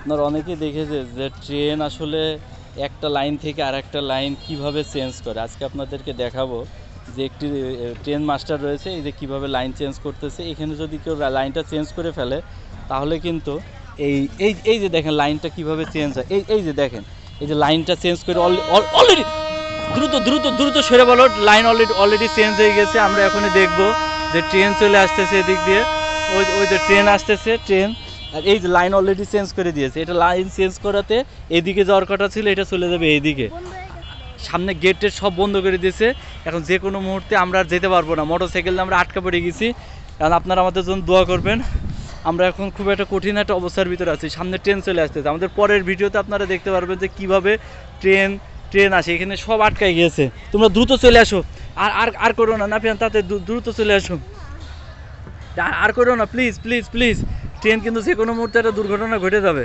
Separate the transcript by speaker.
Speaker 1: আপনারা অনেকেই দেখেছে যে ট্রেন আসলে একটা লাইন থেকে আর একটা লাইন কীভাবে চেঞ্জ করে। আজকে আপনাদেরকে দেখাবো যে একটি ট্রেন মাস্টার রয়েছে, এই যে কীভাবে লাইন চেঞ্জ করতেছে। এখানে যদি কেউ লাইনটা চেঞ্জ করে ফেলে তাহলে কিন্তু এই এই এই যে দেখেন লাইনটা কীভাবে চেঞ্জ হয়। এই যে দেখেন, এই যে লাইনটা চেঞ্জ করে অলরেডি দ্রুত দ্রুত দ্রুত সরে বলো, লাইন অলরেডি চেঞ্জ হয়ে গেছে। আমরা এখনই দেখবো যে ট্রেন চলে আসতেছে এদিক দিয়ে, ওই যে ট্রেন আসতেছে, ট্রেন। আর এই যে লাইন অলরেডি চেঞ্জ করে দিয়েছে, এটা লাইন চেঞ্জ করাতে এদিকে যাওয়ার কথা ছিল, এটা চলে যাবে এইদিকে। সামনে গেটের সব বন্ধ করে দিয়েছে, এখন যে কোনো মুহূর্তে আমরা আর যেতে পারবো না। মোটরসাইকেল আমরা আটকা পড়ে গেছি, কারণ আপনারা আমাদের জন্য দোয়া করবেন। আমরা এখন খুব একটা কঠিন একটা অবস্থার ভিতরে আছি। সামনে ট্রেন চলে আসতেছে, আমাদের পরের ভিডিওতে আপনারা দেখতে পারবেন যে কীভাবে ট্রেন আসে। এখানে সব আটকায় গিয়েছে, তোমরা দ্রুত চলে আসো। আর আর আর করো না নাপিয়ান, তাতে দ্রুত চলে আসো। আর করো না প্লিজ প্লিজ প্লিজ, ট্রেন কিন্তু যে কোনো মুহূর্তে একটা দুর্ঘটনা ঘটে যাবে।